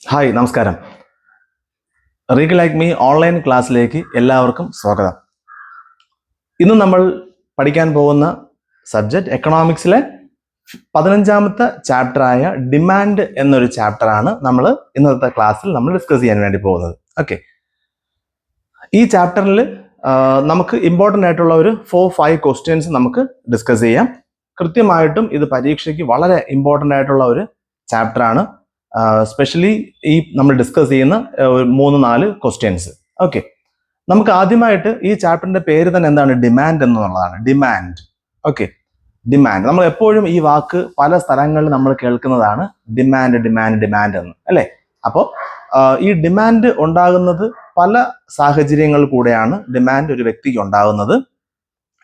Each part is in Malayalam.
ഹായ് നമസ്കാരം. റീഗ് ലൈക്ക് മീ ഓൺലൈൻ ക്ലാസ്സിലേക്ക് എല്ലാവർക്കും സ്വാഗതം. ഇന്ന് നമ്മൾ പഠിക്കാൻ പോകുന്ന സബ്ജക്റ്റ് എക്കണോമിക്സിലെ 15ാമത്തെ ചാപ്റ്ററായ ഡിമാൻഡ് എന്നൊരു ചാപ്റ്ററാണ് നമ്മൾ ഇന്നത്തെ ക്ലാസ്സിൽ നമ്മൾ ഡിസ്കസ് ചെയ്യാൻ വേണ്ടി പോകുന്നത്. ഓക്കെ, ഈ ചാപ്റ്ററിൽ നമുക്ക് ഇമ്പോർട്ടൻ്റ് ആയിട്ടുള്ള ഒരു 4-5 ക്വസ്റ്റ്യൻസ് നമുക്ക് ഡിസ്കസ് ചെയ്യാം. കൃത്യമായിട്ടും ഇത് പരീക്ഷയ്ക്ക് വളരെ ഇമ്പോർട്ടൻ്റ് ആയിട്ടുള്ള ഒരു ചാപ്റ്ററാണ്. സ്പെഷ്യലി ഈ നമ്മൾ ഡിസ്കസ് ചെയ്യുന്ന 3-4 ക്വസ്റ്റ്യൻസ്. ഓക്കെ, നമുക്ക് ആദ്യമായിട്ട് ഈ ചാപ്റ്ററിന്റെ പേര് തന്നെ എന്താണ്? ഡിമാൻഡ് എന്നുള്ളതാണ്. ഡിമാൻഡ്. Okay, demand. നമ്മൾ എപ്പോഴും ഈ വാക്ക് പല സ്ഥലങ്ങളിൽ നമ്മൾ കേൾക്കുന്നതാണ്, ഡിമാൻഡ് ഡിമാൻഡ് ഡിമാൻഡ് എന്ന്, അല്ലേ? അപ്പോൾ ഈ ഡിമാൻഡ് ഉണ്ടാകുന്നത് പല സാഹചര്യങ്ങളിൽ കൂടെയാണ് ഡിമാൻഡ് ഒരു വ്യക്തിക്ക് ഉണ്ടാകുന്നത്.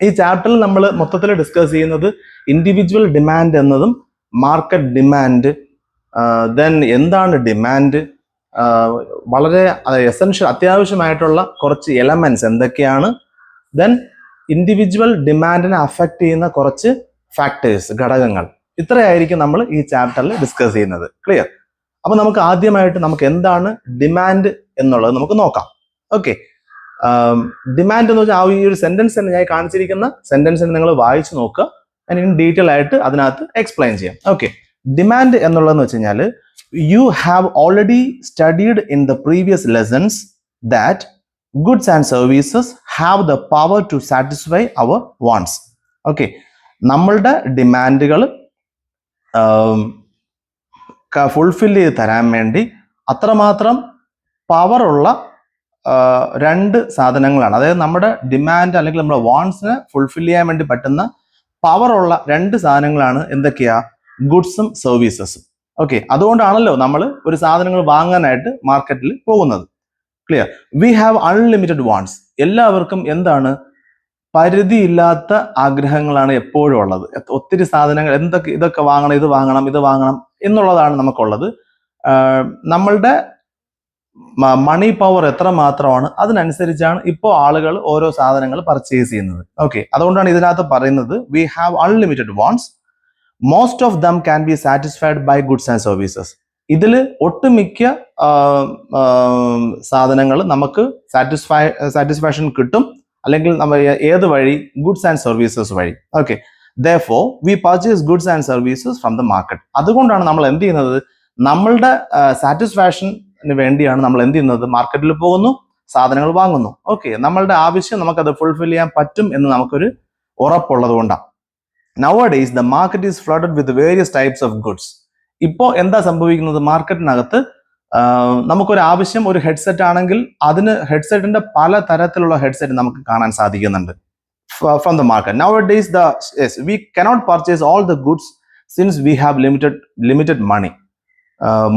ഈ ചാപ്റ്ററിൽ നമ്മൾ മൊത്തത്തിൽ ഡിസ്കസ് ചെയ്യുന്നത് ഇൻഡിവിജ്വൽ ഡിമാൻഡ് എന്നതും മാർക്കറ്റ് ഡിമാൻഡ്, ദെൻ എന്താണ് ഡിമാൻഡ്, വളരെ എസെൻഷ്യൽ അത്യാവശ്യമായിട്ടുള്ള കുറച്ച് എലമെന്റ്സ് എന്തൊക്കെയാണ്, ദെൻ ഇൻഡിവിജ്വൽ ഡിമാൻഡിനെ അഫക്റ്റ് ചെയ്യുന്ന കുറച്ച് ഫാക്ടേഴ്സ്, ഘടകങ്ങൾ. ഇത്രയായിരിക്കും നമ്മൾ ഈ ചാപ്റ്ററിൽ ഡിസ്കസ് ചെയ്യുന്നത്. ക്ലിയർ? അപ്പൊ നമുക്ക് ആദ്യമായിട്ട് നമുക്ക് എന്താണ് ഡിമാൻഡ് എന്നുള്ളത് നമുക്ക് നോക്കാം. ഓക്കെ, ഡിമാൻഡ് എന്ന് വെച്ചാൽ ഈ ഒരു സെന്റൻസ് തന്നെ ഞാൻ കാണിച്ചിരിക്കുന്ന സെന്റൻസിന് നിങ്ങൾ വായിച്ചു നോക്കുക. ഞാൻ ഇനി ഡീറ്റെയിൽ ആയിട്ട് അതിനകത്ത് എക്സ്പ്ലെയിൻ ചെയ്യാം. ഓക്കെ, ഡിമാൻഡ് എന്നുള്ളതെന്ന് വെച്ച് കഴിഞ്ഞാൽ you have already studied in the previous lessons that goods and services have the power to satisfy our wants. Okay, നമ്മളുടെ ഡിമാൻഡുകൾ ഫുൾഫിൽ ചെയ്ത് തരാൻ വേണ്ടി അത്രമാത്രം പവറുള്ള 2 സാധനങ്ങളാണ്. അതായത് നമ്മുടെ ഡിമാൻഡ് അല്ലെങ്കിൽ നമ്മുടെ വാണ്ട്സിനെ ഫുൾഫിൽ ചെയ്യാൻ വേണ്ടി പറ്റുന്ന പവറുള്ള 2 സാധനങ്ങളാണ് എന്തൊക്കെയാ? ഗുഡ്സും സർവീസസും. ഓക്കെ, അതുകൊണ്ടാണല്ലോ നമ്മൾ ഒരു സാധനങ്ങൾ വാങ്ങാനായിട്ട് മാർക്കറ്റിൽ പോകുന്നത്. Clear? V have unlimited wants. എല്ലാവർക്കും എന്താണ്? പരിധിയില്ലാത്ത ആഗ്രഹങ്ങളാണ് എപ്പോഴും ഉള്ളത്. ഒത്തിരി സാധനങ്ങൾ, ഇതൊക്കെ വാങ്ങണം, ഇത് വാങ്ങണം, ഇത് വാങ്ങണം എന്നുള്ളതാണ് നമുക്കുള്ളത്. നമ്മളുടെ മണി പവർ എത്ര മാത്രമാണ് അതിനനുസരിച്ചാണ് ഇപ്പോൾ ആളുകൾ ഓരോ സാധനങ്ങൾ പർച്ചേസ് ചെയ്യുന്നത്. ഓക്കെ, അതുകൊണ്ടാണ് ഇതിനകത്ത് പറയുന്നത് we have unlimited wants, most of them can be satisfied by goods and services. ഇതിൽ ഒട്ടുമിക്ക സാധനങ്ങൾ നമുക്ക് സാറ്റിസ്ഫാക്ഷൻ കിട്ടും, അല്ലെങ്കിൽ നമ്മൾ ഏത് വഴി? ഗുഡ്സ് ആൻഡ് സർവീസസ് വഴി. Okay, therefore we purchase goods and services from the market. അതുകൊണ്ടാണ് നമ്മൾ എന്ത് ചെയ്യുന്നത്? നമ്മളുടെ സാറ്റിസ്ഫാക്ഷന് വേണ്ടിയാണ് നമ്മൾ എന്ത് ചെയ്യുന്നത്? മാർക്കറ്റിൽ പോകുന്നു, സാധനങ്ങൾ വാങ്ങുന്നു. ഓക്കെ, നമ്മളുടെ ആവശ്യം നമുക്കത് ഫുൾഫിൽ ചെയ്യാൻ പറ്റും എന്ന് നമുക്കൊരു ഉറപ്പുള്ളത് കൊണ്ടാണ്. Nowadays the market is flooded with various types of goods. ഇപ്പോൾ എന്താ സംഭവിക്കുന്നത്? മാർക്കറ്റിനകത്ത് നമുക്കൊരു ആവശ്യം, ഒരു ഹെഡ്സെറ്റ് ആണെങ്കിൽ അതിന് ഹെഡ്സെറ്റിന്റെ പല തരത്തിലുള്ള ഹെഡ്സെറ്റ് നമുക്ക് കാണാൻ സാധിക്കുന്നുണ്ട് from the market. Nowadays we cannot purchase all the goods since we have limited money.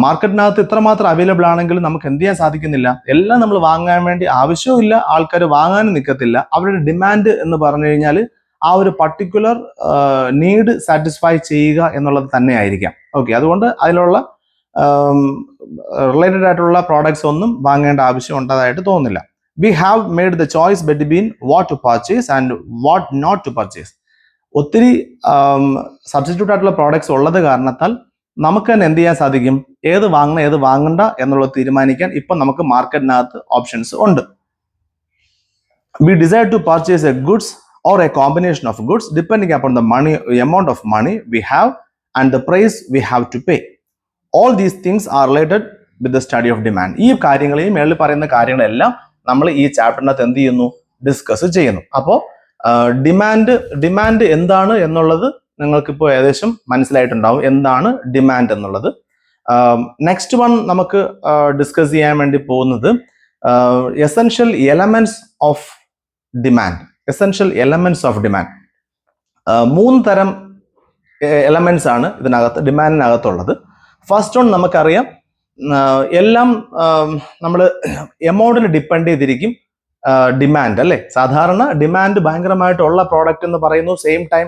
മാർക്കറ്റിനകത്ത് ഇത്രമാത്രം അവൈലബിൾ ആണെങ്കിൽ നമുക്ക് എന്ത് ചെയ്യാൻ സാധിക്കുന്നില്ല? എല്ലാം നമ്മൾ വാങ്ങാൻ വേണ്ടി ആവശ്യമില്ല, ആൾക്കാർ വാങ്ങാനും നിൽക്കത്തില്ല. അവരുടെ ഡിമാൻഡ് എന്ന് പറഞ്ഞു കഴിഞ്ഞാൽ ആ ഒരു പർട്ടിക്കുലർ നീഡ് സാറ്റിസ്ഫൈ ചെയ്യുക എന്നുള്ളത് തന്നെ ആയിരിക്കാം. ഓക്കെ, അതുകൊണ്ട് അതിലുള്ള റിലേറ്റഡ് ആയിട്ടുള്ള പ്രോഡക്ട്സ് ഒന്നും വാങ്ങേണ്ട ആവശ്യം ഉണ്ടതായിട്ട് തോന്നുന്നില്ല. We have made the choice between what to purchase and what not to purchase. ഒത്തിരി സബ്സ്റ്റിറ്റ്യൂട്ട് ആയിട്ടുള്ള പ്രോഡക്ട്സ് ഉള്ളത് കാരണത്താൽ നമുക്ക് തന്നെ എന്ത് ചെയ്യാൻ സാധിക്കും? ഏത് വാങ്ങണം, ഏത് വാങ്ങണ്ട എന്നുള്ളത് തീരുമാനിക്കാൻ ഇപ്പം നമുക്ക് മാർക്കറ്റിനകത്ത് ഓപ്ഷൻസ് ഉണ്ട്. We desire to purchase a goods or a combination of goods depending upon the amount of money we have and the price we have to pay. All these things are related with the study of demand. ഈ കാര്യങ്ങളെയും മേളിൽ പറയുന്ന കാര്യങ്ങളെല്ലാം നമ്മൾ ഈ ചാപ്റ്ററിനകത്ത് എന്ത് ചെയ്യുന്നു? ഡിസ്കസ് ചെയ്യുന്നു. അപ്പോൾ ഡിമാൻഡ് എന്താണ് എന്നുള്ളത് നിങ്ങൾക്കിപ്പോൾ ഏകദേശം മനസ്സിലായിട്ടുണ്ടാവും, എന്താണ് ഡിമാൻഡ് എന്നുള്ളത്. നെക്സ്റ്റ് വൺ നമുക്ക് ഡിസ്കസ് ചെയ്യാൻ വേണ്ടി പോകുന്നത് essential elements of demand. Essential elements of demand 3 തരം എലമെന്റ്സ് ആണ് ഇതിനകത്ത്, ഡിമാൻഡിനകത്തുള്ളത്. ഫസ്റ്റ് വൺ നമുക്കറിയാം, എല്ലാം നമ്മൾ എമൗണ്ടിന് ഡിപ്പെൻഡ് ചെയ്തിരിക്കും ഡിമാൻഡ്, അല്ലേ? സാധാരണ ഡിമാൻഡ് ഭയങ്കരമായിട്ടുള്ള പ്രോഡക്റ്റ് എന്ന് പറയുന്നു, സെയിം ടൈം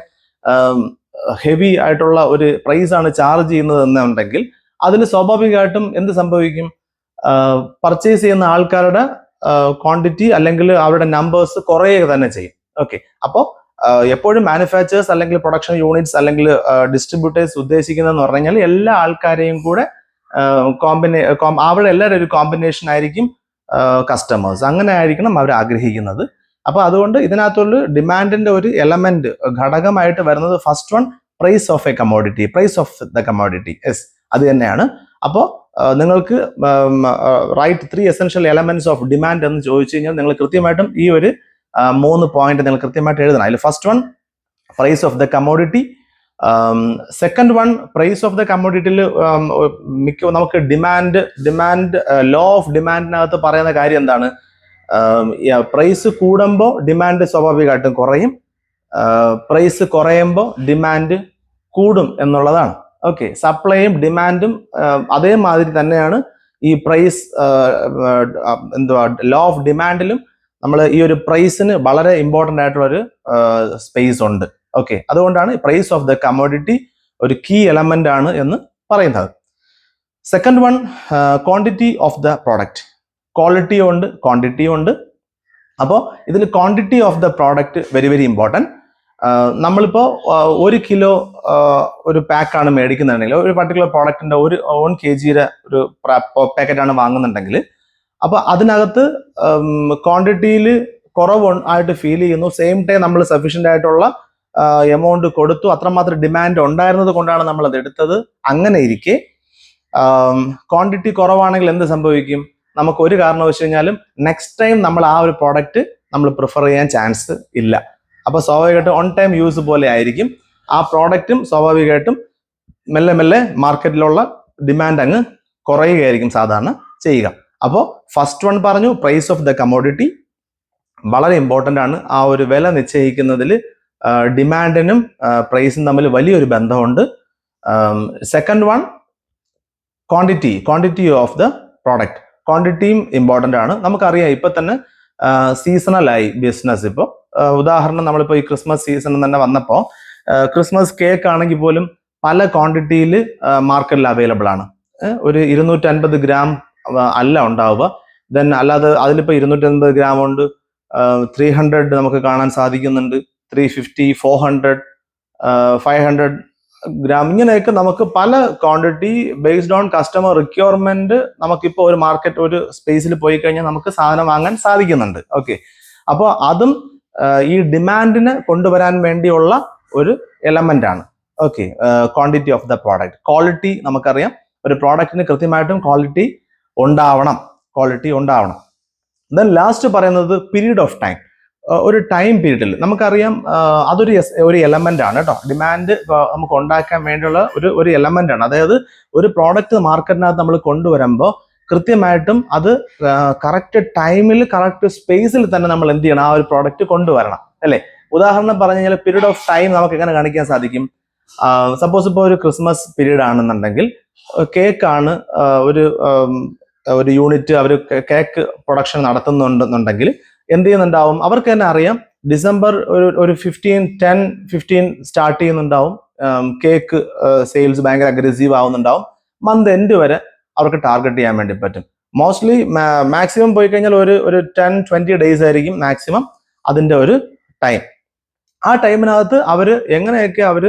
ഹെവി ആയിട്ടുള്ള ഒരു പ്രൈസ് ആണ് ചാർജ് ചെയ്യുന്നത് എന്നുണ്ടെങ്കിൽ അതിന് സ്വാഭാവികമായിട്ടും എന്ത് സംഭവിക്കും? പർച്ചേസ് ചെയ്യുന്ന ആൾക്കാരുടെ ക്വാണ്ടിറ്റി അല്ലെങ്കിൽ അവരുടെ നമ്പേഴ്സ് കുറയുക തന്നെ ചെയ്യും. ഓക്കെ, അപ്പോൾ എപ്പോഴും മാനുഫാക്ചേഴ്സ് അല്ലെങ്കിൽ പ്രൊഡക്ഷൻ യൂണിറ്റ്സ് അല്ലെങ്കിൽ ഡിസ്ട്രിബ്യൂട്ടേഴ്സ് ഉദ്ദേശിക്കുന്നതെന്ന് പറഞ്ഞു കഴിഞ്ഞാൽ എല്ലാ ആൾക്കാരെയും കൂടെ അവിടെ എല്ലാവരും ഒരു കോമ്പിനേഷൻ ആയിരിക്കും കസ്റ്റമേഴ്സ്, അങ്ങനെ ആയിരിക്കണം അവർ ആഗ്രഹിക്കുന്നത്. അപ്പൊ അതുകൊണ്ട് ഇതിനകത്തുള്ള ഡിമാൻഡിന്റെ ഒരു എലമെന്റ് ഘടകമായിട്ട് വരുന്നത് first one price of a commodity, price of the commodity. Yes, അത് തന്നെയാണ്. അപ്പോൾ നിങ്ങൾക്ക് write 3 essential elements of demand എന്ന് ചോദിച്ചു കഴിഞ്ഞാൽ നിങ്ങൾ കൃത്യമായിട്ടും ഈ ഒരു 3 പോയിന്റ് നിങ്ങൾ കൃത്യമായിട്ട് എഴുതണം. അതിൽ first one price of the commodity, second one price of the കമോഡിറ്റിയിൽ നമുക്ക് ഡിമാൻഡ് ലോ ഓഫ് ഡിമാൻഡിനകത്ത് പറയുന്ന കാര്യം എന്താണ്? പ്രൈസ് കൂടുമ്പോൾ ഡിമാൻഡ് സ്വാഭാവികമായിട്ടും കുറയും, പ്രൈസ് കുറയുമ്പോൾ ഡിമാൻഡ് കൂടും എന്നുള്ളതാണ്. ഓക്കെ, സപ്ലൈയും ഡിമാൻഡും അതേമാതിരി തന്നെയാണ് ഈ പ്രൈസ് ലോ ഓഫ് ഡിമാൻഡിലും നമ്മൾ ഈ ഒരു പ്രൈസിന് വളരെ ഇമ്പോർട്ടൻ്റ് ആയിട്ടുള്ള ഒരു സ്പേസ് ഉണ്ട്. ഓക്കെ, അതുകൊണ്ടാണ് പ്രൈസ് ഓഫ് ദ കമോഡിറ്റി ഒരു കീ എലമെന്റ് ആണ് എന്ന് പറയുന്നത്. Second one quantity of the product. ക്വാളിറ്റിയും ഉണ്ട്, ക്വാണ്ടിറ്റിയും ഉണ്ട്. അപ്പോൾ ഇതിൽ quantity of the product very very important. നമ്മളിപ്പോൾ 1 കിലോ ഒരു പാക്കാണ് മേടിക്കുന്നുണ്ടെങ്കിൽ, ഒരു പർട്ടിക്കുലർ പ്രോഡക്റ്റിന്റെ 1 kg ഒരു പാക്കറ്റാണ് വാങ്ങുന്നുണ്ടെങ്കിൽ, അപ്പോൾ അതിനകത്ത് ക്വാണ്ടിറ്റിയിൽ കുറവ് ആയിട്ട് ഫീൽ ചെയ്യുന്നു. സെയിം ടൈം നമ്മൾ സഫീഷ്യൻ്റ് ആയിട്ടുള്ള എമൗണ്ട് കൊടുത്തു, അത്രമാത്രം ഡിമാൻഡ് ഉണ്ടായിരുന്നത് കൊണ്ടാണ് നമ്മൾ അത് എടുത്തത്. അങ്ങനെ ഇരിക്കെ ക്വാണ്ടിറ്റി കുറവാണെങ്കിൽ എന്ത് സംഭവിക്കും? നമുക്ക് ഒരു കാരണവശാൽ കഴിഞ്ഞാലും നെക്സ്റ്റ് ടൈം നമ്മൾ ആ ഒരു പ്രോഡക്റ്റ് നമ്മൾ പ്രിഫർ ചെയ്യാൻ ചാൻസ് ഇല്ല. അപ്പോൾ സ്വാഭാവികമായിട്ടും ഓൺ ടൈം യൂസ് പോലെ ആയിരിക്കും ആ പ്രോഡക്റ്റും സ്വാഭാവികമായിട്ടും മെല്ലെ മെല്ലെ മാർക്കറ്റിലുള്ള ഡിമാൻഡ് അങ്ങ് കുറയുകയായിരിക്കും സാധാരണ ചെയ്യുക. അപ്പോൾ ഫസ്റ്റ് വൺ പറഞ്ഞു, പ്രൈസ് ഓഫ് ദ കമോഡിറ്റി വളരെ ഇമ്പോർട്ടൻ്റ് ആണ്. ആ ഒരു വില നിശ്ചയിക്കുന്നതിൽ ഡിമാൻഡിനും പ്രൈസും തമ്മിൽ വലിയൊരു ബന്ധമുണ്ട്. Second one quantity of the product. ക്വാണ്ടിറ്റിയും ഇമ്പോർട്ടൻ്റ് ആണ്. നമുക്കറിയാം ഇപ്പം തന്നെ സീസണലായി ബിസിനസ്. ഇപ്പോൾ ഉദാഹരണം നമ്മളിപ്പോൾ ഈ ക്രിസ്മസ് സീസൺ തന്നെ വന്നപ്പോൾ ക്രിസ്മസ് കേക്ക് ആണെങ്കിൽ പോലും പല ക്വാണ്ടിറ്റിയിൽ മാർക്കറ്റിൽ അവൈലബിൾ ആണ്. ഒരു 250 ഗ്രാം അല്ല ഉണ്ടാവുക. ദെൻ അല്ലാതെ അതിലിപ്പോൾ 250 ഗ്രാം ഉണ്ട്, 300 നമുക്ക് കാണാൻ സാധിക്കുന്നുണ്ട്, 350, 400, 500 ഗ്രാം, ഇങ്ങനെയൊക്കെ നമുക്ക് പല quantity based on customer requirement നമുക്കിപ്പോൾ ഒരു മാർക്കറ്റ് ഒരു സ്പേസിൽ പോയി കഴിഞ്ഞാൽ നമുക്ക് സാധനം വാങ്ങാൻ സാധിക്കുന്നുണ്ട്. ഓക്കെ, അപ്പോൾ അതും ഈ ഡിമാൻഡിനെ കൊണ്ടുവരാൻ വേണ്ടിയുള്ള ഒരു എലമെന്റ് ആണ്. Okay, quantity of the product. Quality നമുക്കറിയാം, ഒരു പ്രോഡക്റ്റിന് കൃത്യമായിട്ടും ക്വാളിറ്റി ഉണ്ടാവണം. ദെൻ ലാസ്റ്റ് പറയുന്നത് പീരീഡ് ഓഫ് ടൈം. ഒരു ടൈം പീരീഡിൽ നമുക്കറിയാം ഒരു എലമെന്റ് ആണ് കേട്ടോ. ഡിമാൻഡ് നമുക്ക് ഉണ്ടാക്കാൻ വേണ്ടിയുള്ള ഒരു എലമെന്റ് ആണ്. അതായത് ഒരു പ്രോഡക്റ്റ് മാർക്കറ്റിനകത്ത് നമ്മൾ കൊണ്ടുവരുമ്പോൾ കൃത്യമായിട്ടും അത് കറക്റ്റ് ടൈമിൽ കറക്റ്റ് സ്പേസിൽ തന്നെ നമ്മൾ എന്ത് ചെയ്യണം? ആ ഒരു പ്രോഡക്റ്റ് കൊണ്ടുവരണം, അല്ലേ? ഉദാഹരണം പറഞ്ഞു കഴിഞ്ഞാൽ പീരീഡ് ഓഫ് ടൈം നമുക്ക് എങ്ങനെ കാണിക്കാൻ സാധിക്കും? സപ്പോസ് ഇപ്പോൾ ഒരു ക്രിസ്മസ് പീരീഡ് ആണെന്നുണ്ടെങ്കിൽ കേക്കാണ് ഒരു യൂണിറ്റ് അവർ കേക്ക് പ്രൊഡക്ഷൻ നടത്തുന്നുണ്ടെന്നുണ്ടെങ്കിൽ എന്ത് ചെയ്യുന്നുണ്ടാവും? അവർക്ക് തന്നെ അറിയാം ഡിസംബർ ഒരു 15 സ്റ്റാർട്ട് ചെയ്യുന്നുണ്ടാവും, കേക്ക് സെയിൽസ് ഭയങ്കര അഗ്രസീവ് ആവുന്നുണ്ടാവും. മന്ത് എൻഡ് വരെ അവർക്ക് ടാർഗറ്റ് ചെയ്യാൻ വേണ്ടി പറ്റും. മോസ്റ്റ്ലി മാക്സിമം പോയി കഴിഞ്ഞാൽ ഒരു 10-20 ഡേയ്സ് ആയിരിക്കും മാക്സിമം അതിന്റെ ഒരു ടൈം. ആ ടൈമിനകത്ത് അവർ എങ്ങനെയൊക്കെ അവർ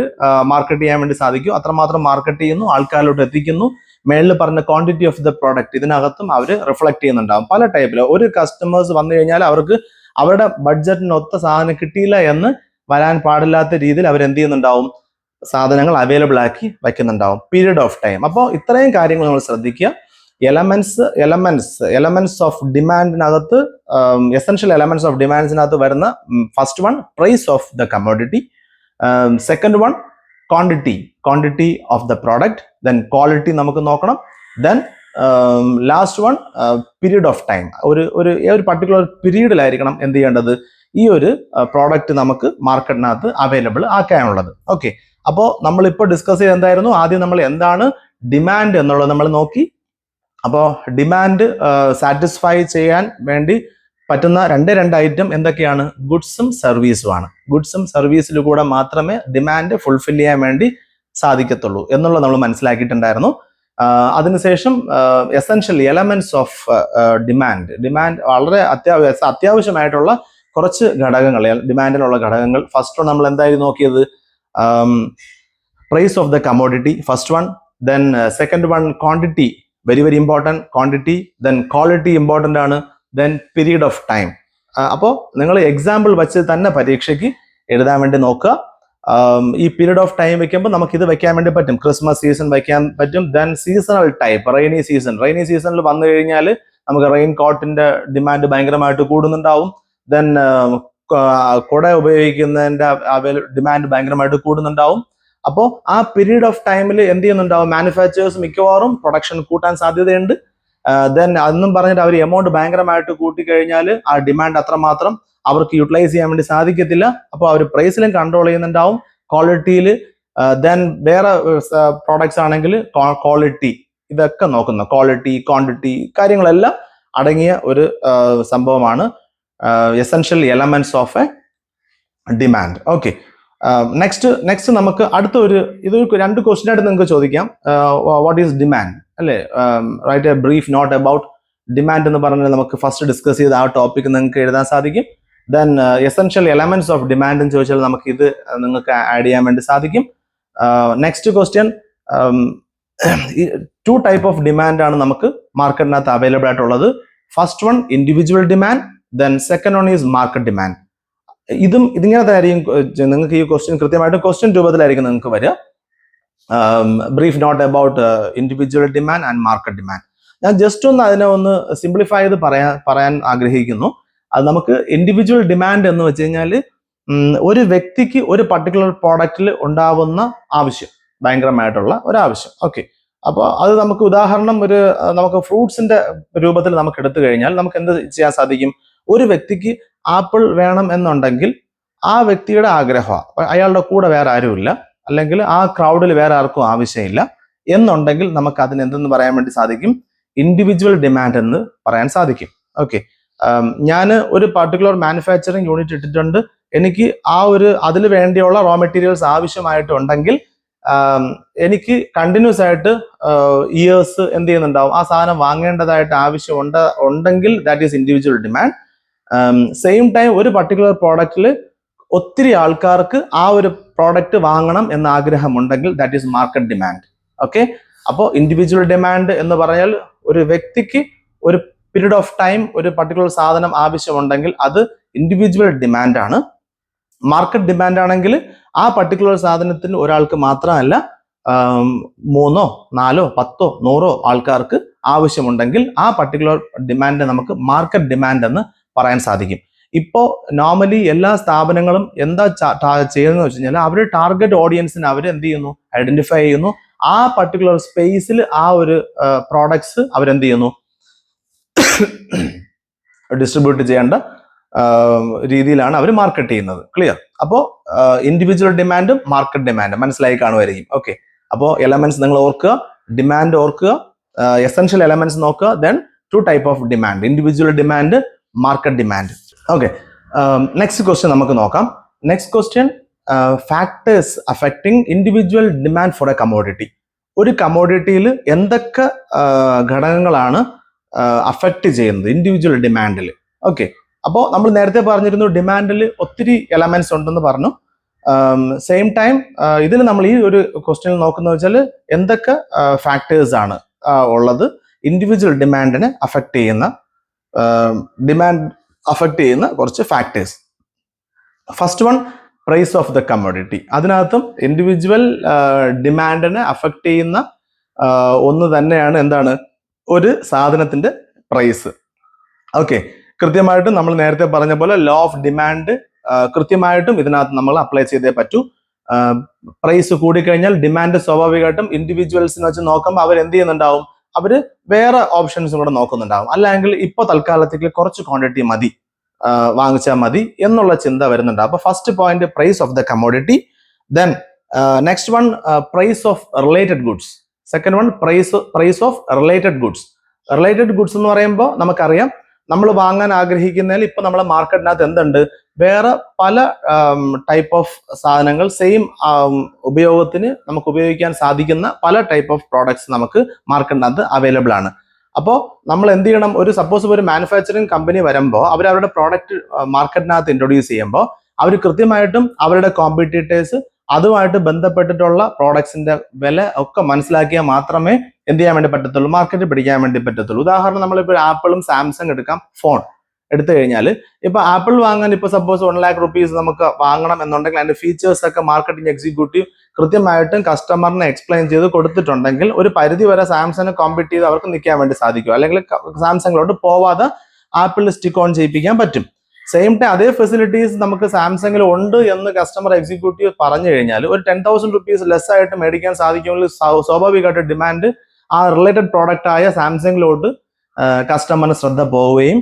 മാർക്കറ്റ് ചെയ്യാൻ വേണ്ടി സാധിക്കും അത്രമാത്രം മാർക്കറ്റ് ചെയ്യുന്നു, ആൾക്കാരിലോട്ട് എത്തിക്കുന്നു. മേളിൽ പറഞ്ഞ ക്വാണ്ടിറ്റി ഓഫ് ദ പ്രോഡക്റ്റ് ഇതിനകത്തും അവർ റിഫ്ലക്ട് ചെയ്യുന്നുണ്ടാവും. പല ടൈപ്പിൽ ഒരു കസ്റ്റമേഴ്സ് വന്നു കഴിഞ്ഞാൽ അവർക്ക് അവരുടെ ബഡ്ജറ്റിനൊത്ത സാധനം കിട്ടിയില്ല എന്ന് വരാൻ പാടില്ലാത്ത രീതിയിൽ അവർ എന്ത് ചെയ്യുന്നുണ്ടാവും? സാധനങ്ങൾ അവൈലബിൾ ആക്കി വയ്ക്കുന്നുണ്ടാവും. Period of time. അപ്പോൾ ഇത്രയും കാര്യങ്ങൾ നമ്മൾ ശ്രദ്ധിക്കുക. എലമെന്റ്സ് ഓഫ് ഡിമാൻഡിനകത്ത് എസെൻഷ്യൽ എലമെന്റ്സ് ഓഫ് ഡിമാൻഡ്സിനകത്ത് വരുന്ന first one price of the commodity, second one quantity of the product, then quality നമുക്ക് നോക്കണം, then last one period of time. ഒരു പർട്ടിക്കുലർ പീരീഡിലായിരിക്കണം എന്ത് ചെയ്യേണ്ടത്? ഈ ഒരു പ്രോഡക്റ്റ് നമുക്ക് മാർക്കറ്റിനകത്ത് അവൈലബിൾ ആക്കാനുള്ളത്. ഓക്കെ, അപ്പോൾ നമ്മളിപ്പോൾ ഡിസ്കസ് ചെയ്ത് എന്തായിരുന്നു? ആദ്യം നമ്മൾ എന്താണ് ഡിമാൻഡ് എന്നുള്ളത് നമ്മൾ നോക്കി. അപ്പോൾ ഡിമാൻഡ് സാറ്റിസ്ഫൈ ചെയ്യാൻ വേണ്ടി പറ്റുന്ന രണ്ട് ഐറ്റം എന്തൊക്കെയാണ്? ഗുഡ്സും സർവീസുമാണ്. ഗുഡ്സും സർവീസിൽ കൂടെ മാത്രമേ ഡിമാൻഡ് ഫുൾഫിൽ ചെയ്യാൻ വേണ്ടി സാധിക്കത്തുള്ളൂ എന്നുള്ളത് നമ്മൾ മനസ്സിലാക്കിയിട്ടുണ്ടായിരുന്നു. അതിനുശേഷം എസെൻഷ്യൽ എലമെന്റ്സ് ഓഫ് ഡിമാൻഡ് വളരെ അത്യാവശ്യമായിട്ടുള്ള കുറച്ച് ഘടകങ്ങൾ, ഡിമാൻഡിനുള്ള ഘടകങ്ങൾ. ഫസ്റ്റ് വൺ നമ്മൾ എന്തായാലും നോക്കിയത് price of the commodity, first one. then second one quantity, very very important, quantity, then quality important ആണ്, then period of time. അപ്പോൾ നിങ്ങൾ എക്സാമ്പിൾ വെച്ച് തന്നെ പരീക്ഷയ്ക്ക് എഴുതാൻ വേണ്ടി നോക്കുക. ഈ പീരീഡ് ഓഫ് ടൈം വെക്കുമ്പോൾ നമുക്ക് ഇത് വെക്കാൻ വേണ്ടി പറ്റും. ക്രിസ്മസ് സീസൺ വെക്കാൻ പറ്റും. ദെൻ സീസണൽ ടൈപ്പ്, റെയിനി സീസണിൽ വന്നു കഴിഞ്ഞാൽ നമുക്ക് റെയിൻ കോട്ടിന്റെ ഡിമാൻഡ് ഭയങ്കരമായിട്ട് കൂടുന്നുണ്ടാവും. ദെൻ കുട ഉപയോഗിക്കുന്നതിന്റെ ഡിമാൻഡ് ഭയങ്കരമായിട്ട് കൂടുന്നുണ്ടാവും. അപ്പോൾ ആ പീരീഡ് ഓഫ് ടൈമിൽ എന്ത് ചെയ്യുന്നുണ്ടാവും, മാനുഫാക്ചേഴ്സ് മിക്കവാറും പ്രൊഡക്ഷൻ കൂട്ടാൻ സാധ്യതയുണ്ട്. ദെൻ അതെന്നും പറഞ്ഞിട്ട് അവർ എമൗണ്ട് ഭയങ്കരമായിട്ട് കൂട്ടിക്കഴിഞ്ഞാൽ ആ ഡിമാൻഡ് അത്രമാത്രം അവർക്ക് യൂട്ടിലൈസ് ചെയ്യാൻ വേണ്ടി സാധിക്കത്തില്ല. അപ്പോൾ അവർ പ്രൈസിലും കൺട്രോൾ ചെയ്യുന്നുണ്ടാവും, ക്വാളിറ്റിയിൽ. ദെൻ വേറെ പ്രോഡക്ട്സ് ആണെങ്കിൽ ക്വാളിറ്റി, ഇതൊക്കെ നോക്കുന്ന ക്വാളിറ്റി, ക്വാണ്ടിറ്റി കാര്യങ്ങളെല്ലാം അടങ്ങിയ ഒരു സംഭവമാണ് essential elements of A demand. Okay, next നമുക്ക് അടുത്ത ഇത് 2 ക്വസ്റ്റ്യൻ ആയിട്ട് നിങ്ങൾക്ക് ചോദിക്കാം. വാട്ട് ഈസ് ഡിമാൻഡ്, അല്ലേ? Write a brief not about demand എന്ന് പറഞ്ഞാൽ നമുക്ക് ഫസ്റ്റ് ഡിസ്കസ് ചെയ്ത ആ ടോപ്പിക് നിങ്ങൾക്ക് എഴുതാൻ സാധിക്കും. Then essential elements of demand എന്ന് ചോദിച്ചാൽ നമുക്ക് ഇത് നിങ്ങൾക്ക് ആഡ് ചെയ്യാൻ വേണ്ടി സാധിക്കും. Next question, 2 type of demand ആണ് നമുക്ക് മാർക്കറ്റിനകത്ത് അവൈലബിൾ ആയിട്ടുള്ളത്. First one individual demand, then second one is market demand. ഇതിങ്ങനെ ആയിരിക്കും നിങ്ങൾക്ക് ഈ ക്വസ്റ്റ്യൻ കൃത്യമായിട്ട് ക്വസ്റ്റ്യൻ രൂപത്തിലായിരിക്കും നിങ്ങൾക്ക് വരിക. Brief not about individual demand and market demand. ഞാൻ ജസ്റ്റ് അതിനെ ഒന്ന് സിംപ്ലിഫൈ ചെയ്ത് പറയാൻ ആഗ്രഹിക്കുന്നു. അത് നമുക്ക് ഇൻഡിവിജ്വൽ ഡിമാൻഡ് എന്ന് വെച്ച് കഴിഞ്ഞാൽ ഒരു വ്യക്തിക്ക് ഒരു പർട്ടിക്കുലർ പ്രോഡക്റ്റിൽ ഉണ്ടാവുന്ന ആവശ്യം, ഭയങ്കരമായിട്ടുള്ള ഒരാവശ്യം. ഓക്കെ, അപ്പോൾ അത് നമുക്ക് ഉദാഹരണം നമുക്ക് ഫ്രൂട്ട്സിന്റെ രൂപത്തിൽ നമുക്ക് എടുത്തു കഴിഞ്ഞാൽ നമുക്ക് എന്ത് ചെയ്യാൻ സാധിക്കും? ഒരു വ്യക്തിക്ക് ആപ്പിൾ വേണം എന്നുണ്ടെങ്കിൽ ആ വ്യക്തിയുടെ ആഗ്രഹമാണ്, അയാളുടെ കൂടെ വേറെ ആരുമില്ല, അല്ലെങ്കിൽ ആ ക്രൗഡിൽ വേറെ ആർക്കും ആവശ്യമില്ല എന്നുണ്ടെങ്കിൽ നമുക്ക് അതിന് എന്തെന്ന് പറയാൻ വേണ്ടി സാധിക്കും? ഇൻഡിവിജ്വൽ ഡിമാൻഡ് എന്ന് പറയാൻ സാധിക്കും. ഓക്കെ, ഞാൻ ഒരു പർട്ടിക്കുലർ മാനുഫാക്ചറിങ് യൂണിറ്റ് ഇട്ടിട്ടുണ്ട്, എനിക്ക് അതിന് വേണ്ടിയുള്ള റോ മെറ്റീരിയൽസ് ആവശ്യമായിട്ടുണ്ടെങ്കിൽ എനിക്ക് കണ്ടിന്യൂസ് ആയിട്ട് ഇയേഴ്സ് എന്ത് ചെയ്യുന്നുണ്ടാവും, ആ സാധനം വാങ്ങേണ്ടതായിട്ട് ആവശ്യം ഉണ്ടെങ്കിൽ that is individual demand. Same time ഒരു പർട്ടിക്കുലർ പ്രോഡക്റ്റിൽ ഒത്തിരി ആൾക്കാർക്ക് ആ ഒരു പ്രോഡക്റ്റ് വാങ്ങണം എന്ന ആഗ്രഹമുണ്ടെങ്കിൽ that is market demand. Okay, അപ്പോൾ ഇൻഡിവിജ്വൽ ഡിമാൻഡ് എന്ന് പറഞ്ഞാൽ ഒരു വ്യക്തിക്ക് ഒരു പീരീഡ് ഓഫ് ടൈം ഒരു പർട്ടിക്കുലർ സാധനം ആവശ്യമുണ്ടെങ്കിൽ അത് ഇൻഡിവിജ്വൽ ഡിമാൻഡ് ആണ്. മാർക്കറ്റ് ഡിമാൻഡ് ആണെങ്കിൽ ആ പർട്ടിക്കുലർ സാധനത്തിന് ഒരാൾക്ക് മാത്രമല്ല 3, 4, 10, 100 ആൾക്കാർക്ക് ആവശ്യമുണ്ടെങ്കിൽ ആ പർട്ടിക്കുലർ ഡിമാൻഡ് നമുക്ക് മാർക്കറ്റ് ഡിമാൻഡ് എന്ന് പറയാൻ സാധിക്കും. ഇപ്പോൾ നോർമലി എല്ലാ സ്ഥാപനങ്ങളും എന്താ ചെയ്യുന്നത് വെച്ച് കഴിഞ്ഞാൽ അവർ ടാർഗറ്റ് ഓഡിയൻസിന് അവർ എന്ത് ചെയ്യുന്നു, ഐഡന്റിഫൈ ചെയ്യുന്നു. ആ പർട്ടിക്കുലർ സ്പേസിൽ ആ ഒരു പ്രോഡക്ട്സ് അവരെന്ത് ചെയ്യുന്നു, ഡിസ്ട്രിബ്യൂട്ട് ചെയ്യേണ്ട രീതിയിലാണ് അവർ മാർക്കറ്റ് ചെയ്യുന്നത്. ക്ലിയർ? അപ്പോൾ ഇൻഡിവിജ്വൽ ഡിമാൻഡും മാർക്കറ്റ് ഡിമാൻഡും മനസ്സിലായി കാണുമായിരിക്കും. ഓക്കെ, അപ്പോൾ എലമെന്റ്സ് നിങ്ങൾ ഓർക്കുക, ഡിമാൻഡ് ഓർക്കുക, എസെൻഷ്യൽ എലമെന്റ്സ് നോക്കുക. Then 2 type of demand, individual demand, market demand. Okay, next question നമുക്ക് നോക്കാം. Next question, factors affecting individual demand for A commodity. ഒരു കമോഡിറ്റിയിൽ എന്തൊക്കെ ഘടകങ്ങളാണ് അഫക്റ്റ് ചെയ്യുന്നത് ഇൻഡിവിജ്വൽ ഡിമാൻഡിൽ? ഓക്കെ, അപ്പോൾ നമ്മൾ നേരത്തെ പറഞ്ഞിരുന്നു ഡിമാൻഡിൽ ഒത്തിരി എലമെന്റ്സ് ഉണ്ടെന്ന് പറഞ്ഞു. സെയിം ടൈം ഇതിൽ നമ്മൾ ഈ ഒരു ക്വസ്റ്റ്യനിൽ നോക്കുന്ന വെച്ചാൽ എന്തൊക്കെ ഫാക്ടേഴ്സ് ആണ് ഉള്ളത് ഇൻഡിവിജ്വൽ ഡിമാൻഡിനെ അഫക്റ്റ് ചെയ്യുന്ന കുറച്ച് factors. First one, price of the commodity. അതിനകത്തും ഇൻഡിവിജ്വൽ ഡിമാൻഡിനെ അഫക്റ്റ് ചെയ്യുന്ന ഒന്ന് തന്നെയാണ് എന്താണ്, ഒരു സാധനത്തിന്റെ പ്രൈസ്. ഓക്കെ, കൃത്യമായിട്ടും നമ്മൾ നേരത്തെ പറഞ്ഞ പോലെ ലോ ഓഫ് ഡിമാൻഡ് കൃത്യമായിട്ടും ഇതിനകത്ത് നമ്മൾ അപ്ലൈ ചെയ്തേ പറ്റൂ. പ്രൈസ് കൂടിക്കഴിഞ്ഞാൽ ഡിമാൻഡ് സ്വാഭാവികമായിട്ടും ഇൻഡിവിജ്വൽസിനെ വെച്ച് നോക്കുമ്പോൾ അവർ എന്ത് ചെയ്യുന്നുണ്ടാവും, അവര് വേറെ ഓപ്ഷൻസും കൂടെ നോക്കുന്നുണ്ടാവും. അല്ലെങ്കിൽ ഇപ്പോൾ തൽക്കാലത്തേക്ക് കുറച്ച് ക്വാണ്ടിറ്റി മതി, വാങ്ങിച്ചാൽ മതി എന്നുള്ള ചിന്ത വരുന്നുണ്ട്. അപ്പൊ first point, price of the commodity. Then next one, price of related goods. Second one, price of related goods. Related goods എന്ന് പറയുമ്പോൾ നമുക്കറിയാം, നമ്മൾ വാങ്ങാൻ ആഗ്രഹിക്കുന്നതിൽ ഇപ്പൊ നമ്മളെ മാർക്കറ്റിനകത്ത് എന്തുണ്ട്, വേറെ പല ടൈപ്പ് ഓഫ് സാധനങ്ങൾ സെയിം ഉപയോഗത്തിന് നമുക്ക് ഉപയോഗിക്കാൻ സാധിക്കുന്ന പല ടൈപ്പ് ഓഫ് പ്രോഡക്ട്സ് നമുക്ക് മാർക്കറ്റിനകത്ത് അവൈലബിൾ ആണ്. അപ്പോൾ നമ്മൾ എന്ത് ചെയ്യണം, സപ്പോസ് ഒരു മാനുഫാക്ചറിങ് കമ്പനി വരുമ്പോൾ അവർ അവരുടെ പ്രോഡക്റ്റ് മാർക്കറ്റിനകത്ത് ഇൻട്രൊഡ്യൂസ് ചെയ്യുമ്പോൾ അവർ കൃത്യമായിട്ടും അവരുടെ കോമ്പറ്റീറ്റേഴ്സ് അതുമായിട്ട് ബന്ധപ്പെട്ടിട്ടുള്ള പ്രോഡക്ട്സിന്റെ വില ഒക്കെ മനസ്സിലാക്കിയാൽ മാത്രമേ എന്ത് ചെയ്യാൻ വേണ്ടി പറ്റത്തുള്ളൂ, മാർക്കറ്റ് പിടിക്കാൻ വേണ്ടി പറ്റത്തുള്ളൂ. ഉദാഹരണം നമ്മളിപ്പോൾ ആപ്പിളും സാംസങ് എടുക്കാം, ഫോൺ എടുത്തു കഴിഞ്ഞാൽ ഇപ്പൊ ആപ്പിൾ വാങ്ങാൻ ഇപ്പൊ സപ്പോസ് 1 lakh rupees നമുക്ക് വാങ്ങണം എന്നുണ്ടെങ്കിൽ അതിന്റെ ഫീച്ചേഴ്സ് ഒക്കെ മാർക്കറ്റിംഗ് എക്സിക്യൂട്ടീവ് കൃത്യമായിട്ടും കസ്റ്റമറിനെ എക്സ്പ്ലെയിൻ ചെയ്ത് കൊടുത്തിട്ടുണ്ടെങ്കിൽ ഒരു പരിധി വരെ സാംസങ് കോമ്പീറ്റ് ചെയ്ത് അവർക്ക് നിൽക്കാൻ വേണ്ടി സാധിക്കും, അല്ലെങ്കിൽ സാംസങ്ങിലോട്ട് പോവാതെ ആപ്പിളിൽ സ്റ്റിക്ക് ഓൺ ചെയ്യിപ്പിക്കാൻ പറ്റും. സെയിം ടൈം അതേ ഫെസിലിറ്റീസ് നമുക്ക് സാംസങ്ങിൽ ഉണ്ട് എന്ന് കസ്റ്റമർ എക്സിക്യൂട്ടീവ് പറഞ്ഞു കഴിഞ്ഞാൽ ഒരു 10,000 rupees ലെസ് ആയിട്ട് മേടിക്കാൻ സാധിക്കുമെങ്കിൽ സ്വാഭാവികമായിട്ട് ഡിമാൻഡ് ആ റിലേറ്റഡ് പ്രോഡക്റ്റ് ആയ സാംസങ്ങിലോട്ട് കസ്റ്റമറിന് ശ്രദ്ധ പോവുകയും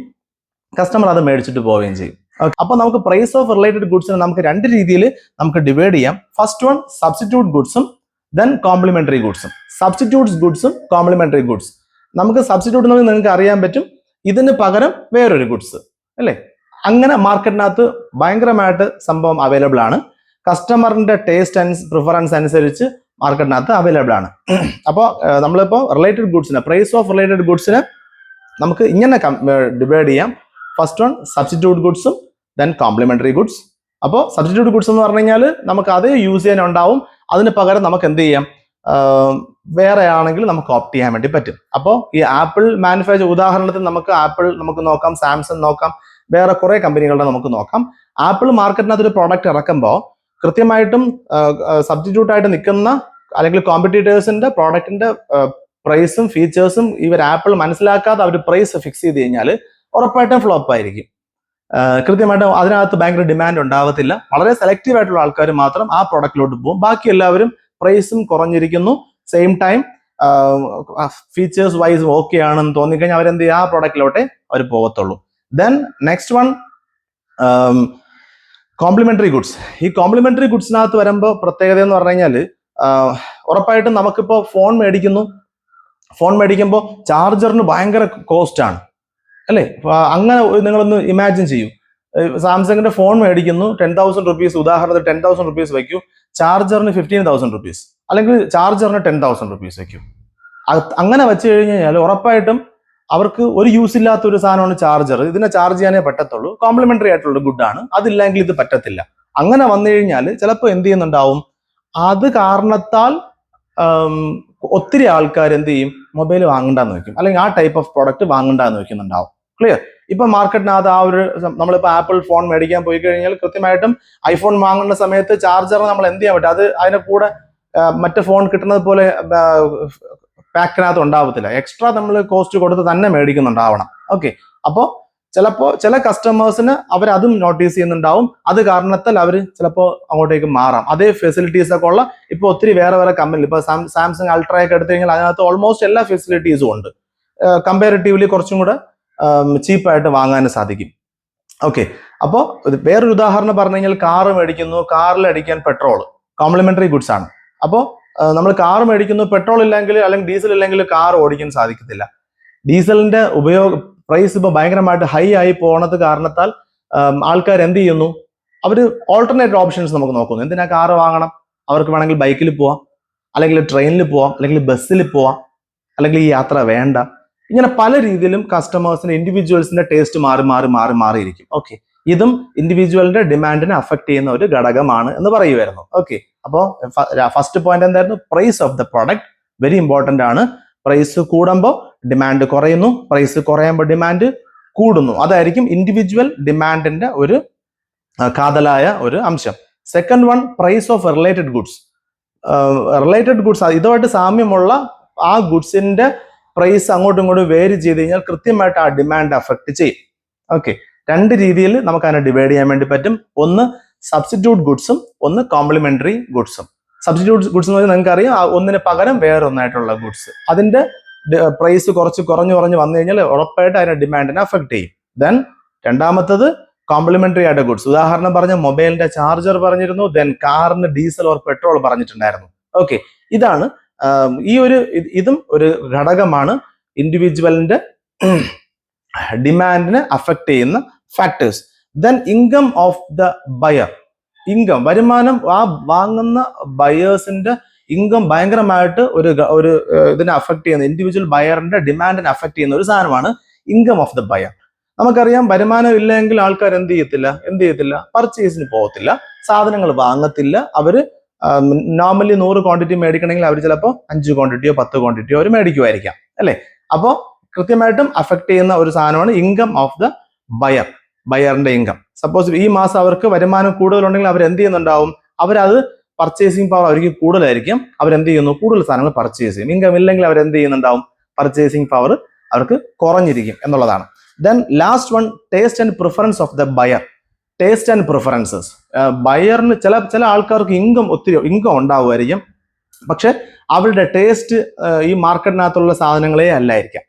കസ്റ്റമർ അത് മേടിച്ചിട്ട് പോവുകയും ചെയ്യും. അപ്പൊ നമുക്ക് പ്രൈസ് ഓഫ് റിലേറ്റഡ് ഗുഡ്സിനെ നമുക്ക് രണ്ട് രീതിയിൽ നമുക്ക് ഡിവൈഡ് ചെയ്യാം. ഫസ്റ്റ് വൺ സബ്സ്റ്റിറ്റ്യൂട്ട് ഗുഡ്സും ദെൻ കോംപ്ലിമെന്ററി ഗുഡ്സും. സബ്സ്റ്റിറ്റ്യൂട്ട്സ് ഗുഡ്സും കോംപ്ലിമെന്ററി ഗുഡ്സ്. നമുക്ക് സബ്സ്റ്റിറ്റ്യൂട്ട് എന്ന് നിങ്ങൾക്ക് അറിയാൻ പറ്റും, ഇതിന് പകരം വേറൊരു ഗുഡ്സ് അല്ലേ. അങ്ങനെ മാർക്കറ്റിനകത്ത് ഭയങ്കരമായിട്ട് സംഭവം അവൈലബിൾ ആണ്. കസ്റ്റമറിന്റെ ടേസ്റ്റ് ആൻഡ് പ്രിഫറൻസ് അനുസരിച്ച് മാർക്കറ്റിനകത്ത് അവൈലബിൾ ആണ്. അപ്പോൾ നമ്മളിപ്പോൾ റിലേറ്റഡ് ഗുഡ്സിനെ, പ്രൈസ് ഓഫ് റിലേറ്റഡ് ഗുഡ്സിനെ നമുക്ക് ഇങ്ങനെ ഡിവൈഡ് ചെയ്യാം. ഫസ്റ്റ് വൺ സബ്സ്റ്റിറ്റ്യൂട്ട് ഗുഡ്സും ദെൻ കോംപ്ലിമെന്ററി ഗുഡ്സ്. അപ്പോൾ സബ്സ്റ്റിറ്റ്യൂട്ട് ഗുഡ്സ് എന്ന് പറഞ്ഞു കഴിഞ്ഞാൽ നമുക്ക് അത് യൂസ് ചെയ്യാൻ ഉണ്ടാവും, അതിന് പകരം നമുക്ക് എന്ത് ചെയ്യാം, വേറെ ആണെങ്കിൽ നമുക്ക് ഓപ്റ്റ് ചെയ്യാൻ വേണ്ടി പറ്റും. അപ്പോൾ ഈ ആപ്പിൾ മാനുഫാക്ചർ ഉദാഹരണത്തിന് നമുക്ക് ആപ്പിൾ നമുക്ക് നോക്കാം, സാംസങ് നോക്കാം, വേറെ കുറെ കമ്പനികളുടെ നമുക്ക് നോക്കാം. ആപ്പിൾ മാർക്കറ്റിനകത്ത് ഒരു പ്രോഡക്റ്റ് ഇറക്കുമ്പോൾ കൃത്യമായിട്ടും സബ്സ്റ്റിറ്റ്യൂട്ട് ആയിട്ട് നിൽക്കുന്ന അല്ലെങ്കിൽ കോമ്പറ്റീറ്റേഴ്സിന്റെ പ്രോഡക്റ്റിന്റെ പ്രൈസും ഫീച്ചേഴ്സും ഇവർ ആപ്പിൾ മനസ്സിലാക്കാതെ അവർ പ്രൈസ് ഫിക്സ് ചെയ്ത് കഴിഞ്ഞാൽ ഉറപ്പായിട്ടും ഫ്ലോപ്പ് ആയിരിക്കും. കൃത്യമായിട്ടും അതിനകത്ത് ഭയങ്കര ഡിമാൻഡ് ഉണ്ടാവത്തില്ല. വളരെ സെലക്റ്റീവ് ആയിട്ടുള്ള ആൾക്കാർ മാത്രം ആ പ്രോഡക്റ്റിലോട്ട് പോകും. ബാക്കി എല്ലാവരും പ്രൈസും കുറഞ്ഞിരിക്കുന്നു, same time features wise okay ആണെന്ന് തോന്നിക്കഴിഞ്ഞാൽ അവരെന്ത് ചെയ്യും, ആ പ്രോഡക്റ്റിലോട്ടേ അവർ പോകത്തുള്ളൂ. Then next one complementary goods. ഈ കോംപ്ലിമെന്ററി ഗുഡ്സിനകത്ത് വരുമ്പോൾ പ്രത്യേകത എന്ന് പറഞ്ഞു കഴിഞ്ഞാൽ ഉറപ്പായിട്ടും നമുക്കിപ്പോൾ ഫോൺ മേടിക്കുമ്പോൾ ചാർജറിന് ഭയങ്കര കോസ്റ്റ് ആണ് അല്ലേ. അങ്ങനെ നിങ്ങളൊന്ന് ഇമാജിൻ ചെയ്യൂ, സാംസങ്ങിന്റെ ഫോൺ മേടിക്കുന്നു 10,000 rupees, ഉദാഹരണത്തിന് 10,000 rupees വയ്ക്കൂ, ചാർജറിന് 15,000 rupees അല്ലെങ്കിൽ ചാർജറിന് 10,000 rupees വയ്ക്കൂ. അങ്ങനെ വെച്ച് കഴിഞ്ഞാൽ ഉറപ്പായിട്ടും അവർക്ക് ഒരു യൂസ് ഇല്ലാത്ത ഒരു സാധനമാണ് ചാർജർ, ഇതിനെ ചാർജ് ചെയ്യാനേ പറ്റത്തുള്ളൂ, കോംപ്ലിമെന്ററി ആയിട്ടുള്ള ഗുഡാണ്, അതില്ലെങ്കിൽ ഇത് പറ്റത്തില്ല. അങ്ങനെ വന്നു കഴിഞ്ഞാൽ ചിലപ്പോൾ എന്ത് ചെയ്യുന്നുണ്ടാവും, അത് കാരണത്താൽ ഒത്തിരി ആൾക്കാർ എന്ത് ചെയ്യും, മൊബൈൽ വാങ്ങണ്ടെന്ന് വെക്കും, അല്ലെങ്കിൽ ആ ടൈപ്പ് ഓഫ് പ്രോഡക്റ്റ് വാങ്ങണ്ടെന്ന് വെക്കുന്നുണ്ടാവും. ക്ലിയർ? ഇപ്പൊ മാർക്കറ്റിനകത്ത് ആ ഒരു നമ്മളിപ്പോ ആപ്പിൾ ഫോൺ മേടിക്കാൻ പോയി കഴിഞ്ഞാൽ കൃത്യമായിട്ടും ഐഫോൺ വാങ്ങുന്ന സമയത്ത് ചാർജർ നമ്മൾ എന്ത് ചെയ്യാൻ പറ്റും, അത് അതിന്റെ കൂടെ മറ്റു ഫോൺ കിട്ടുന്നത് പോലെ പാക്കിനകത്ത് ഉണ്ടാവത്തില്ല, എക്സ്ട്രാ നമ്മൾ കോസ്റ്റ് കൊടുത്ത് തന്നെ മേടിക്കുന്നുണ്ടാവണം. ഓക്കെ, അപ്പോൾ ചില കസ്റ്റമേഴ്സിന് അവരതും നോട്ടീസ് ചെയ്യുന്നുണ്ടാവും, അത് കാരണത്താൽ അവർ ചിലപ്പോൾ അങ്ങോട്ടേക്ക് മാറാം. അതേ ഫെസിലിറ്റീസ് ഒക്കെ ഉള്ള ഇപ്പോൾ ഒത്തിരി വേറെ കമ്പനി, ഇപ്പോൾ സാംസങ് അൾട്രയൊക്കെ എടുത്തു കഴിഞ്ഞാൽ അതിനകത്ത് ഓൾമോസ്റ്റ് എല്ലാ ഫെസിലിറ്റീസും ഉണ്ട്. കമ്പാരിറ്റീവ്ലി കുറച്ചും കൂടെ ചീപ്പായിട്ട് വാങ്ങാനും സാധിക്കും. ഓക്കെ, അപ്പോൾ വേറൊരു ഉദാഹരണം പറഞ്ഞു കഴിഞ്ഞാൽ കാറ് മേടിക്കുന്നു, കാറിൽ അടിക്കാൻ പെട്രോൾ കോംപ്ലിമെന്ററി ഗുഡ്സ് ആണ്. അപ്പോൾ നമ്മൾ കാർ മേടിക്കുന്നു, പെട്രോൾ ഇല്ലെങ്കിൽ അല്ലെങ്കിൽ ഡീസൽ ഇല്ലെങ്കിൽ കാർ ഓടിക്കാൻ സാധിക്കത്തില്ല. ഡീസലിന്റെ പ്രൈസ് ഇപ്പോൾ ഭയങ്കരമായിട്ട് ഹൈ ആയി പോണത് കാരണത്താൽ ആൾക്കാർ എന്ത് ചെയ്യുന്നു, അവർ ഓൾട്ടർനേറ്റ് ഓപ്ഷൻസ് നമുക്ക് നോക്കുന്നു. എന്തിനാ കാറ് വാങ്ങണം, അവർക്ക് വേണമെങ്കിൽ ബൈക്കിൽ പോവാം, അല്ലെങ്കിൽ ട്രെയിനിൽ പോവാം, അല്ലെങ്കിൽ ബസ്സിൽ പോവാം, അല്ലെങ്കിൽ ഈ യാത്ര വേണ്ട. ഇങ്ങനെ പല രീതിയിലും കസ്റ്റമേഴ്സിന്റെ ഇൻഡിവിജ്വൽസിന്റെ ടേസ്റ്റ് മാറിയിരിക്കും. ഓക്കെ, ഇതും ഇൻഡിവിജ്വലിന്റെ ഡിമാൻഡിനെ അഫക്ട് ചെയ്യുന്ന ഒരു ഘടകമാണ് എന്ന് പറയുമായിരുന്നു. ഓക്കെ, അപ്പോൾ ഫസ്റ്റ് പോയിന്റ് എന്തായിരുന്നു, price of the product very important ആണ്. പ്രൈസ് കൂടുമ്പോൾ ഡിമാൻഡ് കുറയുന്നു, പ്രൈസ് കുറയുമ്പോൾ ഡിമാൻഡ് കൂടുന്നു. അതായിരിക്കും ഇൻഡിവിജ്വൽ ഡിമാൻഡിന്റെ ഒരു കാതലായ ഒരു അംശം. Second one price of related goods. Related goods ഇതുമായിട്ട് സാമ്യമുള്ള ആ ഗുഡ്സിന്റെ പ്രൈസ് അങ്ങോട്ടും ഇങ്ങോട്ടും വേരി ചെയ്ത് കഴിഞ്ഞാൽ കൃത്യമായിട്ട് ആ ഡിമാൻഡ് അഫക്ട് ചെയ്യും. ഓക്കെ, രണ്ട് രീതിയിൽ നമുക്ക് അതിനെ ഡിവൈഡ് ചെയ്യാൻ വേണ്ടി പറ്റും. ഒന്ന് സബ്സ്റ്റിറ്റ്യൂട്ട് ഗുഡ്സും ഒന്ന് കോംപ്ലിമെന്ററി ഗുഡ്സും. സബ്സ്റ്റിറ്റ്യൂട്ട് ഗുഡ്സ് എന്ന് പറഞ്ഞാൽ നിങ്ങൾക്ക് അറിയാം, ഒന്നിന് പകരം വേറെ ഒന്നായിട്ടുള്ള ഗുഡ്സ്. അതിന്റെ പ്രൈസ് കുറഞ്ഞു വന്നു കഴിഞ്ഞാൽ ഉറപ്പായിട്ട് അതിന്റെ ഡിമാൻഡിനെ അഫക്ട് ചെയ്യും. ദെൻ രണ്ടാമത്തത് കോംപ്ലിമെന്ററി ആയിട്ട് ഗുഡ്സ്. ഉദാഹരണം പറഞ്ഞ മൊബൈലിന്റെ ചാർജർ പറഞ്ഞിരുന്നു, ദെൻ കാറിന് ഡീസൽ ഓർ പെട്രോൾ പറഞ്ഞിട്ടുണ്ടായിരുന്നു. ഓക്കെ, ഇതാണ് ഇതും ഒരു ഘടകമാണ് ഇൻഡിവിജ്വലിന്റെ ഡിമാൻഡിനെ അഫക്ട് ചെയ്യുന്ന factors. Then income of the buyer. Income, വരുമാനം, ആ വാങ്ങുന്ന ബയേഴ്സിന്റെ ഇൻകം ഭയങ്കരമായിട്ട് ഒരു ഇതിനെ അഫക്ട് ചെയ്യുന്ന, ഇൻഡിവിജ്വൽ ബയറിന്റെ ഡിമാൻഡിനെ അഫക്ട് ചെയ്യുന്ന ഒരു സാധനമാണ് ഇൻകം ഓഫ് ദ ബയർ. നമുക്കറിയാം, വരുമാനം ഇല്ലെങ്കിൽ ആൾക്കാർ എന്ത് ചെയ്യത്തില്ല, പർച്ചേസിന് പോകത്തില്ല, സാധനങ്ങൾ വാങ്ങത്തില്ല, അവര് നോർമലി 100 ക്വാണ്ടിറ്റി മേടിക്കണമെങ്കിൽ അവർ ചിലപ്പോൾ 5 ക്വാണ്ടിറ്റിയോ 10 ക്വാണ്ടിറ്റിയോ അവർ മേടിക്കുമായിരിക്കാം അല്ലേ. അപ്പോൾ കൃത്യമായിട്ടും അഫക്ട് ചെയ്യുന്ന ഒരു സാധനമാണ് ഇൻകം ഓഫ് ദ ബയറിന്റെ ഇൻകം. സപ്പോസ് ഈ മാസം അവർക്ക് വരുമാനം കൂടുതലുണ്ടെങ്കിൽ അവർ എന്ത് ചെയ്യുന്നുണ്ടാവും, അവരത് പർച്ചേസിങ് പവർ അവർക്ക് കൂടുതലായിരിക്കും, അവരെന്ത് ചെയ്യുന്നു, കൂടുതൽ സാധനങ്ങൾ പർച്ചേസ് ചെയ്യും. ഇൻകം ഇല്ലെങ്കിൽ അവർ എന്ത് ചെയ്യുന്നുണ്ടാവും, പർച്ചേസിങ് പവർ അവർക്ക് കുറഞ്ഞിരിക്കും എന്നുള്ളതാണ്. Then last one, taste and preference of the buyer. Taste and preferences. ബയറിന് ചില ആൾക്കാർക്ക് ഒത്തിരി ഇൻകം ഉണ്ടാവുമായിരിക്കും, പക്ഷെ അവരുടെ ടേസ്റ്റ് ഈ മാർക്കറ്റിനകത്തുള്ള സാധനങ്ങളെ അല്ലായിരിക്കാം.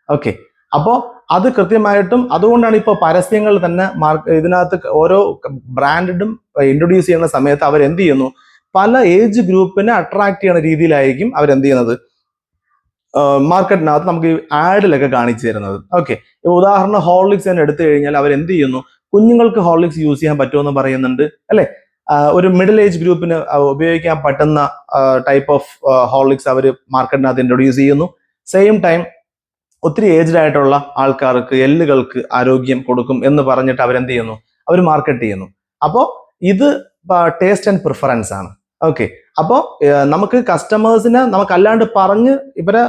ഓക്കെ, അപ്പോൾ അത് കൃത്യമായിട്ടും അതുകൊണ്ടാണ് ഇപ്പോൾ പരസ്യങ്ങൾ തന്നെ ഇതിനകത്ത് ഓരോ ബ്രാൻഡും ഇൻട്രൊഡ്യൂസ് ചെയ്യുന്ന സമയത്ത് അവർ എന്ത് ചെയ്യുന്നു, പല ഏജ് ഗ്രൂപ്പിനെ അട്രാക്ട് ചെയ്യുന്ന രീതിയിലായിരിക്കും അവരെന്ത് ചെയ്യുന്നത്, മാർക്കറ്റിനകത്ത് നമുക്ക് ആഡിലൊക്കെ കാണിച്ചു തരുന്നത്. ഓക്കെ, ഉദാഹരണം ഹോർലിക്സ് തന്നെ എടുത്തു കഴിഞ്ഞാൽ അവർ എന്ത് ചെയ്യുന്നു, കുഞ്ഞുങ്ങൾക്ക് ഹോർലിക്സ് യൂസ് ചെയ്യാൻ പറ്റുമെന്ന് പറയുന്നുണ്ട് അല്ലെ. ഒരു മിഡിൽ ഏജ് ഗ്രൂപ്പിന് ഉപയോഗിക്കാൻ പറ്റുന്ന ടൈപ്പ് ഓഫ് ഹോർലിക്സ് അവർ മാർക്കറ്റിനകത്ത് ഇൻട്രൊഡ്യൂസ് ചെയ്യുന്നു. സെയിം ടൈം ഒത്തിരി ഏജ്ഡ് ആയിട്ടുള്ള ആൾക്കാർക്ക് എല്ലുകൾക്ക് ആരോഗ്യം കൊടുക്കും എന്ന് പറഞ്ഞിട്ട് അവരെന്ത് ചെയ്യുന്നു, അവർ മാർക്കറ്റ് ചെയ്യുന്നു. അപ്പോൾ ഇത് ടേസ്റ്റ് ആൻഡ് പ്രിഫറൻസ് ആണ്. ഓക്കെ, അപ്പോൾ നമുക്ക് കസ്റ്റമേഴ്സിനെ നമുക്കല്ലാണ്ട് പറഞ്ഞ് ഇവരെ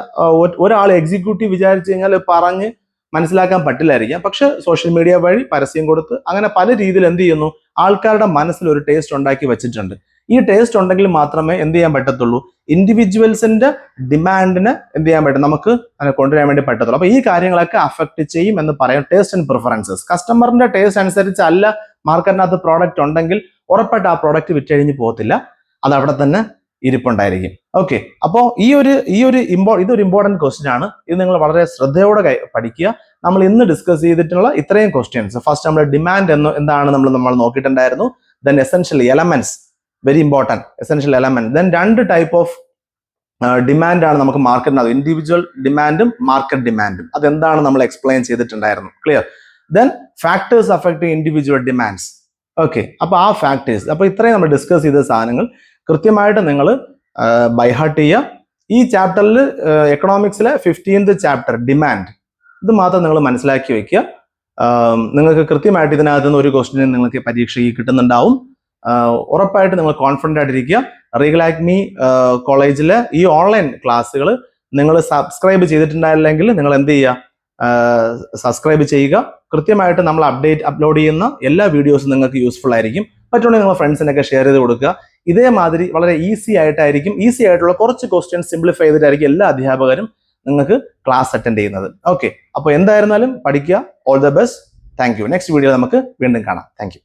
ഒരാൾ എക്സിക്യൂട്ടീവ് വിചാരിച്ചു കഴിഞ്ഞാൽ പറഞ്ഞ് മനസ്സിലാക്കാൻ പറ്റില്ലായിരിക്കാം. പക്ഷെ സോഷ്യൽ മീഡിയ വഴി പരസ്യം കൊടുത്ത് അങ്ങനെ പല രീതിയിൽ എന്ത് ചെയ്യുന്നു, ആൾക്കാരുടെ മനസ്സിൽ ഒരു ടേസ്റ്റ് ഉണ്ടാക്കി വെച്ചിട്ടുണ്ട്. ഈ ടേസ്റ്റ് ഉണ്ടെങ്കിൽ മാത്രമേ എന്ത് ചെയ്യാൻ പറ്റത്തുള്ളൂ, ഇൻഡിവിജ്വൽസിന്റെ ഡിമാൻഡിനെ എന്ത് ചെയ്യാൻ പറ്റും, നമുക്ക് കൊണ്ടുവരാൻ വേണ്ടി പറ്റത്തുള്ളൂ. അപ്പൊ ഈ കാര്യങ്ങളൊക്കെ അഫക്ട് ചെയ്യും എന്ന് പറയാം. ടേസ്റ്റ് ആൻഡ് പ്രിഫറൻസസ്, കസ്റ്റമറിന്റെ ടേസ്റ്റ് അനുസരിച്ച് അല്ല മാർക്കറ്റിനകത്ത് പ്രോഡക്റ്റ് ഉണ്ടെങ്കിൽ ഉറപ്പായിട്ട് ആ പ്രോഡക്റ്റ് വിറ്റഴിഞ്ഞ് പോകത്തില്ല, അത് അവിടെ തന്നെ ഇരിപ്പുണ്ടായിരിക്കും. ഓക്കെ, അപ്പോൾ ഇതൊരു ഇമ്പോർട്ടൻറ്റ് ക്വസ്റ്റ്യൻ ആണ്. ഇത് നിങ്ങൾ വളരെ ശ്രദ്ധയോടെ പഠിക്കുക. നമ്മൾ ഇന്ന് ഡിസ്കസ് ചെയ്തിട്ടുള്ള ഇത്രയും ക്വസ്റ്റ്യൻസ്, ഫസ്റ്റ് നമ്മൾ ഡിമാൻഡ് എന്താണ് നമ്മൾ നോക്കിയിട്ടുണ്ടായിരുന്നു. Then essential elements, very important, essential element. Then 2 type of demand ആണ് നമുക്ക് മാർക്കറ്റിനകത്ത്, ഇൻഡിവിജ്വൽ ഡിമാൻഡും മാർക്കറ്റ് ഡിമാൻഡും. അതെന്താണ് നമ്മൾ എക്സ്പ്ലെയിൻ ചെയ്തിട്ടുണ്ടായിരുന്നു. Clear? Then factors affecting individual demands. Okay, അപ്പൊ ആ ഫാക്ടേഴ്സ്, അപ്പൊ ഇത്രയും നമ്മൾ ഡിസ്കസ് ചെയ്ത സാധനങ്ങൾ കൃത്യമായിട്ട് നിങ്ങൾ ബൈഹാർട്ട് ചെയ്യുക. ഈ ചാപ്റ്ററിൽ എക്കണോമിക്സിലെ 15th ചാപ്റ്റർ ഡിമാൻഡ്, ഇത് മാത്രം നിങ്ങൾ മനസ്സിലാക്കി വെക്കുക. നിങ്ങൾക്ക് കൃത്യമായിട്ട് ഇതിനകത്ത് നിന്ന് ഒരു ക്വസ്റ്റ്യൻ നിങ്ങൾക്ക് പരീക്ഷയ്ക്ക് കിട്ടുന്നുണ്ടാവും. ഉറപ്പായിട്ട് നിങ്ങൾ കോൺഫിഡൻ്റ് ആയിട്ടിരിക്കുക. റീഗൽ ആക്മി കോളേജിലെ ഈ ഓൺലൈൻ ക്ലാസ്സുകൾ നിങ്ങൾ സബ്സ്ക്രൈബ് ചെയ്തിട്ടുണ്ടായില്ലെങ്കിൽ നിങ്ങൾ എന്ത് ചെയ്യുക, സബ്സ്ക്രൈബ് ചെയ്യുക. കൃത്യമായിട്ട് നമ്മൾ അപ്ലോഡ് ചെയ്യുന്ന എല്ലാ വീഡിയോസും നിങ്ങൾക്ക് യൂസ്ഫുൾ ആയിരിക്കും. പറ്റുവാണെങ്കിൽ നിങ്ങൾ ഫ്രണ്ട്സിനൊക്കെ ഷെയർ ചെയ്ത് കൊടുക്കുക. ഇതേമാതിരി വളരെ ഈസി ആയിട്ടുള്ള കുറച്ച് ക്വസ്റ്റ്യൻസ് സിംപ്ലിഫൈ ചെയ്തിട്ടായിരിക്കും എല്ലാ അധ്യാപകരും നിങ്ങൾക്ക് ക്ലാസ് അറ്റൻഡ് ചെയ്യുന്നത്. ഓക്കെ, അപ്പോൾ എന്തായിരുന്നാലും പഠിക്കുക. All the best. Thank you. Next video നമുക്ക് വീണ്ടും കാണാം. Thank you.